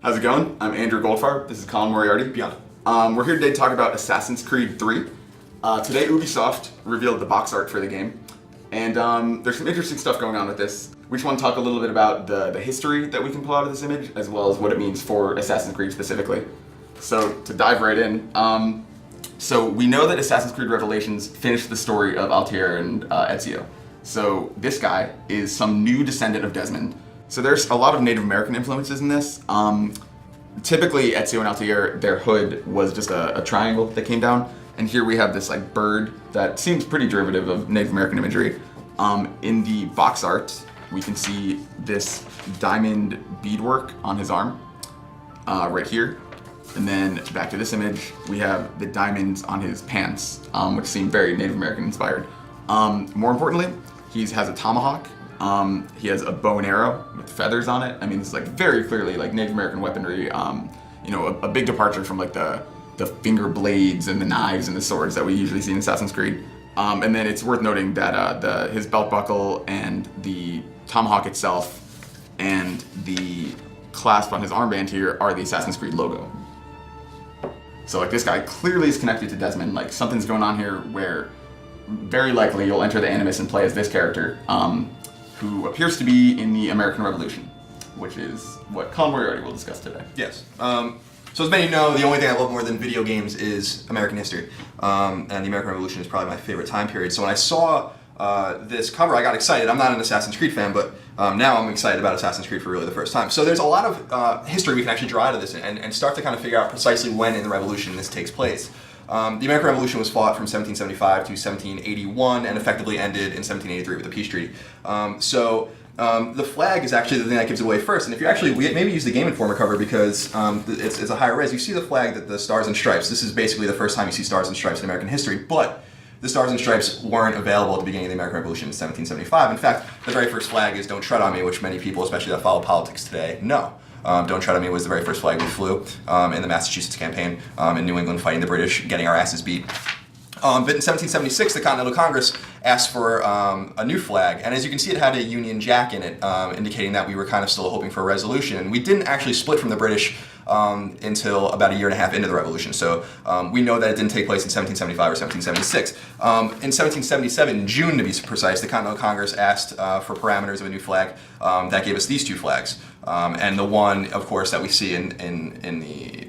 How's it going? I'm Andrew Goldfarb. This is Colin Moriarty. Beyond. We're here today to talk about Assassin's Creed 3. Today Ubisoft revealed the box art for the game, and there's some interesting stuff going on with this. We just want to talk a little bit about the history that we can pull out of this image, as well as what it means for Assassin's Creed specifically. So to dive right in, so we know that Assassin's Creed Revelations finished the story of Altair and Ezio. So this guy is some new descendant of Desmond. So there's a lot of Native American influences in this. Typically, Ezio and Altair, their hood was just a triangle that came down, and here we have this like bird that seems pretty derivative of Native American imagery. In the box art, we can see this diamond beadwork on his arm, right here. And then back to this image, we have the diamonds on his pants, which seem very Native American inspired. More importantly, he has a tomahawk. He has a bow and arrow with feathers on it. I mean, this is like very clearly like Native American weaponry. A big departure from like the finger blades and the knives and the swords that we usually see in Assassin's Creed. And then it's worth noting that his belt buckle and the tomahawk itself and the clasp on his armband here are the Assassin's Creed logo. So like this guy clearly is connected to Desmond. Like something's going on here where very likely you'll enter the Animus and play as this character, who appears to be in the American Revolution, which is what Colin Moriarty will discuss today. Yes. So as many of you know, the only thing I love more than video games is American history. And the American Revolution is probably my favorite time period. So when I saw this cover, I got excited. I'm not an Assassin's Creed fan, but now I'm excited about Assassin's Creed for really the first time. So there's a lot of history we can actually draw out of this and start to kind of figure out precisely when in the Revolution this takes place. The American Revolution was fought from 1775 to 1781 and effectively ended in 1783 with the peace treaty. The flag is actually the thing that gives it away first. And if you actually, maybe use the Game Informer cover because it's a higher res. You see the flag, the stars and stripes. This is basically the first time you see stars and stripes in American history. But the stars and stripes weren't available at the beginning of the American Revolution in 1775. In fact, the very first flag is "Don't Tread on Me," which many people, especially that follow politics today, know. "Don't Tread on Me" was the very first flag we flew in the Massachusetts campaign in New England, fighting the British, getting our asses beat. But in 1776, the Continental Congress asked for a new flag, and as you can see, it had a Union Jack in it, indicating that we were kind of still hoping for a resolution. And we didn't actually split from the British until about a year and a half into the Revolution. So we know that it didn't take place in 1775 or 1776. In 1777, in June to be precise, the Continental Congress asked for parameters of a new flag that gave us these two flags. And the one, of course, that we see in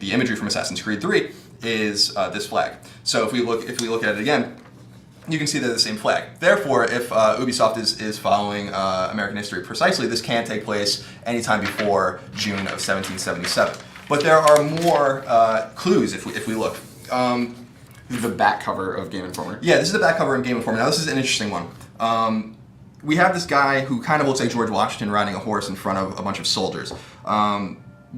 the imagery from Assassin's Creed 3 is this flag. So if we look at it again, you can see they're the same flag. Therefore, if Ubisoft is following American history precisely, this can't take place anytime before June of 1777. But there are more clues if we look. This is the back cover of Game Informer. Yeah, this is the back cover of Game Informer. Now this is an interesting one. We have this guy who kind of looks like George Washington riding a horse in front of a bunch of soldiers.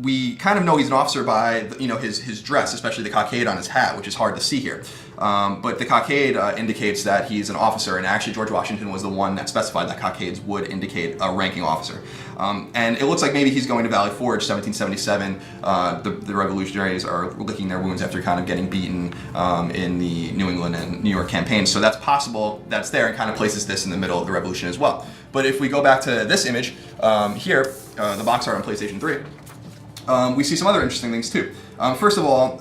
We kind of know he's an officer by his dress, especially the cockade on his hat, which is hard to see here. But the cockade indicates that he's an officer, and actually George Washington was the one that specified that cockades would indicate a ranking officer. And it looks like maybe he's going to Valley Forge, 1777. The revolutionaries are licking their wounds after kind of getting beaten in the New England and New York campaigns. So that's possible, that's there, and kind of places this in the middle of the revolution as well. But if we go back to this image here, the box art on PlayStation 3, we see some other interesting things too. First of all,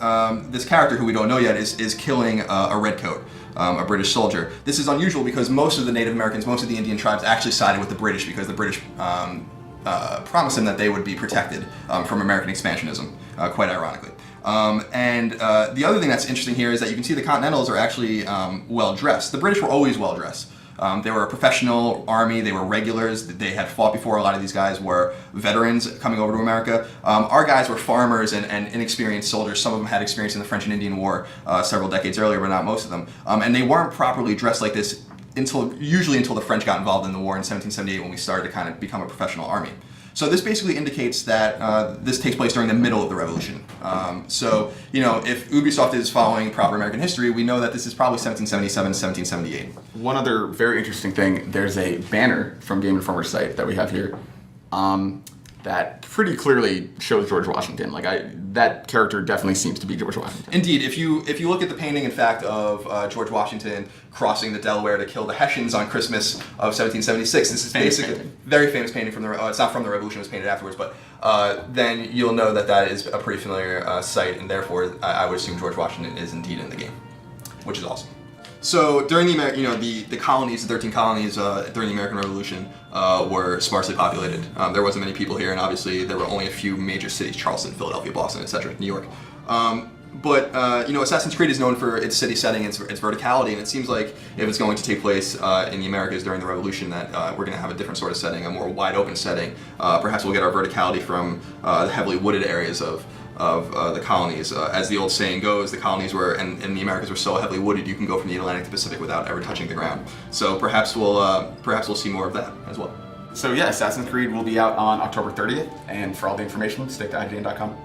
this character who we don't know yet is killing a redcoat, a British soldier. This is unusual because most of the Native Americans, most of the Indian tribes actually sided with the British because the British promised them that they would be protected from American expansionism, quite ironically. The other thing that's interesting here is that you can see the Continentals are actually well dressed. The British were always well dressed. They were a professional army, they were regulars, they had fought before. A lot of these guys were veterans coming over to America. Our guys were farmers and inexperienced soldiers. Some of them had experience in the French and Indian War several decades earlier, but not most of them. And they weren't properly dressed like this usually until the French got involved in the war in 1778 when we started to kind of become a professional army. So this basically indicates that this takes place during the middle of the Revolution. If Ubisoft is following proper American history, we know that this is probably 1777, 1778. One other very interesting thing, there's a banner from Game Informer's site that we have here that pretty clearly shows George Washington. that character definitely seems to be George Washington. Indeed, if you look at the painting, in fact, of George Washington crossing the Delaware to kill the Hessians on Christmas of 1776, this is basically very famous painting from the. It's not from the Revolution; it was painted afterwards. But then you'll know that is a pretty familiar sight, and therefore I would assume George Washington is indeed in the game, which is awesome. So during the colonies, the 13 colonies during the American Revolution were sparsely populated. There wasn't many people here, and obviously there were only a few major cities: Charleston, Philadelphia, Boston, etc., New York. But Assassin's Creed is known for its city setting, its verticality, and it seems like if it's going to take place in the Americas during the Revolution, that we're going to have a different sort of setting, a more wide open setting. Perhaps we'll get our verticality from the heavily wooded areas of the colonies. As the old saying goes, the colonies were, and the Americas were so heavily wooded, you can go from the Atlantic to Pacific without ever touching the ground. So perhaps we'll see more of that as well. So yeah, Assassin's Creed will be out on October 30th, and for all the information, stick to IGN.com.